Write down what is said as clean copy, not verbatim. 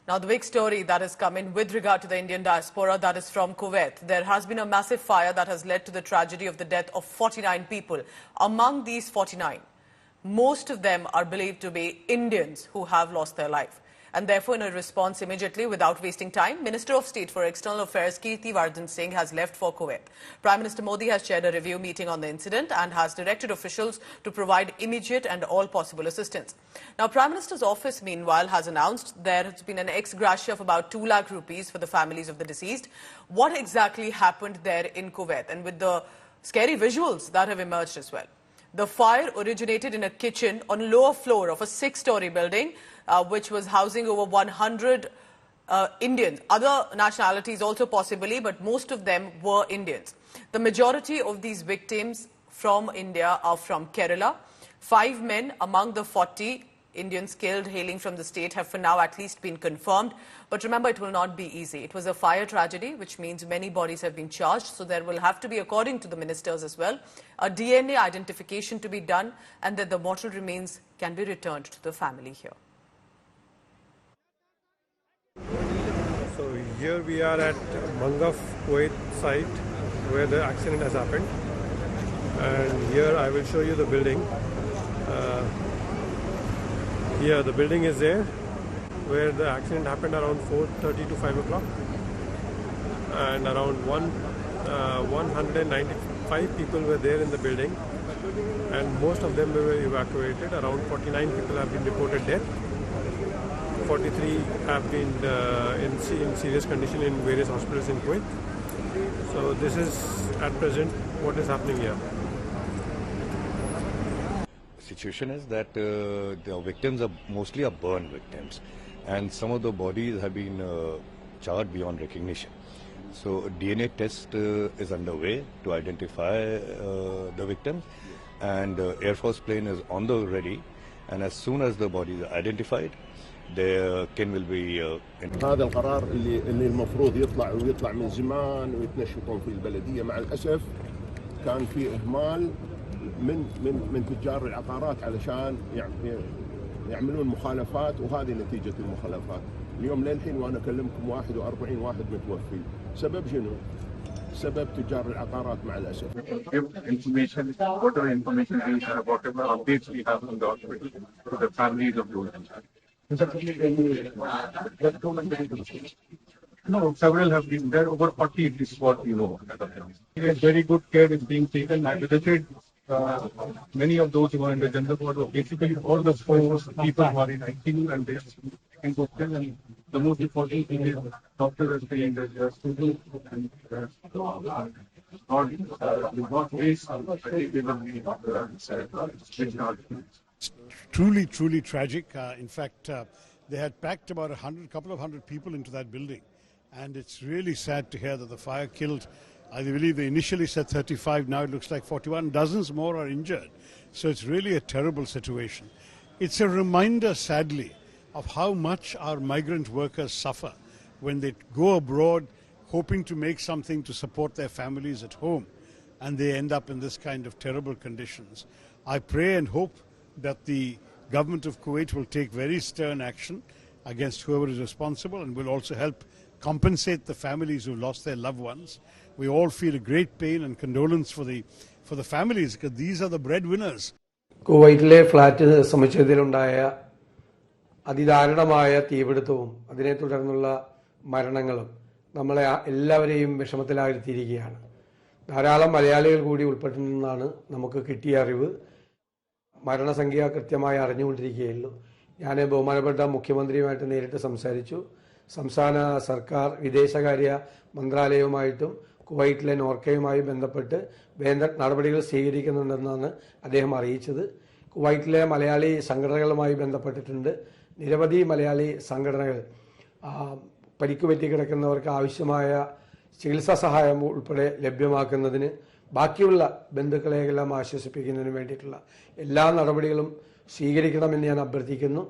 Now, the big story that is coming with regard to the Indian diaspora, that is from Kuwait. There has been a massive fire that has led to the tragedy of the death of 49 people. Among these 49, most of them are believed to be Indians who have lost their life. And therefore, in a response immediately, without wasting time, Minister of State for External Affairs Kirti Vardhan Singh has left for Kuwait. Prime Minister Modi has chaired a review meeting on the incident and has directed officials to provide immediate and all possible assistance. Now, Prime Minister's office, meanwhile, has announced there has been an ex gratia of about 2 lakh rupees for the families of the deceased. What exactly happened there in Kuwait, and with the scary visuals that have emerged as well? The fire originated in a kitchen on a lower floor of a 6-story building, which was housing over 100 Indians. Other nationalities also possibly, but most of them were Indians. The majority of these victims from India are from Kerala. 5 men among the 40 Indians killed hailing from the state have for now at least been confirmed. But remember, it will not be easy. It was a fire tragedy, which means many bodies have been charged. So there will have to be, according to the ministers as well, a DNA identification to be done, and that the mortal remains can be returned to the family here. So here we are at Mangaf, Kuwait site where the accident has happened. And here I will show you the building. Here the building is there where the accident happened around 4:30 to 5 o'clock. And around 195 people were there in the building. And most of them were evacuated. Around 49 people have been reported dead. 43 have been in serious condition in various hospitals in Kuwait. So this is at present what is happening here. The situation is that the victims are mostly burn victims, and some of the bodies have been charred beyond recognition. So DNA test is underway to identify the victims, and Air Force plane is on the ready, and as soon as the bodies are identified, the kin will be هذا القرار اللي المفروض يطلع من زمان ويتنشطون في البلدية. مع الأسف كان في إهمال من تجار العقارات علشان يعملون مخالفات، وهذه نتيجة المخالفات. اليوم للحين وأنا أكلمكم 41 واحد متوفي. سبب شنو؟ سبب تجار العقارات مع الأسف. Information, whatever information we have, whatever updates we have from the hospital to the families of those. No, several have been there. Over 40, this is what you know. Very good care is being taken. I visited many of those who are in the general ward. Basically, all the 4 people who are in ICU and they are taken good care. And the most important thing is doctor is saying that they are stable and not waste. I think they will be truly tragic. In fact, they had packed about a couple of hundred people into that building, and it's really sad to hear that the fire killed, I believe they initially said 35, now it looks like 41, dozens more are injured. So it's really a terrible situation. It's a reminder, sadly, of how much our migrant workers suffer when they go abroad hoping to make something to support their families at home, and they end up in this kind of terrible conditions. I pray and hope that the government of Kuwait will take very stern action against whoever is responsible, and will also help compensate the families who lost their loved ones. We all feel a great pain and condolence for the families, because these are the breadwinners. കുവൈറ്റിലെ flat സമുച്ചയത്തിലുണ്ടായ അതിദാരുണമായ തീപിടുത്തവും അതിനെ തുടർന്നുള്ള മരണങ്ങളും നമ്മളെ എല്ലാവരെയും വിഷമത്തിലാഴ്ത്തിയിരിക്കുകയാണ്. ധാരാളം മലയാളികൾ കൂടി ഉൾപ്പെട്ടിരുന്നതാണ് നമുക്ക് കിട്ടിയ അറിവ്. മരണസംഖ്യ കൃത്യമായി അറിഞ്ഞുകൊണ്ടിരിക്കുകയുള്ളൂ. ഞാൻ ബഹുമാനപ്പെട്ട മുഖ്യമന്ത്രിയുമായിട്ട് നേരിട്ട് സംസാരിച്ചു. സംസ്ഥാന സർക്കാർ വിദേശകാര്യ മന്ത്രാലയവുമായിട്ടും കുവൈറ്റിലെ നോർക്കയുമായി ബന്ധപ്പെട്ട് വേണ്ട നടപടികൾ സ്വീകരിക്കുന്നുണ്ടെന്നാണ് അദ്ദേഹം അറിയിച്ചത്. കുവൈറ്റിലെ മലയാളി സംഘടനകളുമായി ബന്ധപ്പെട്ടിട്ടുണ്ട്. നിരവധി മലയാളി സംഘടനകൾ പരിക്കുപറ്റി കിടക്കുന്നവർക്ക് ആവശ്യമായ ചികിത്സാ സഹായം ഉൾപ്പെടെ ലഭ്യമാക്കുന്നതിന്, ബാക്കിയുള്ള ബന്ധുക്കളെയെല്ലാം ആശ്വസിപ്പിക്കുന്നതിന് വേണ്ടിയിട്ടുള്ള എല്ലാ നടപടികളും സ്വീകരിക്കണമെന്ന് ഞാൻ അഭ്യർത്ഥിക്കുന്നു.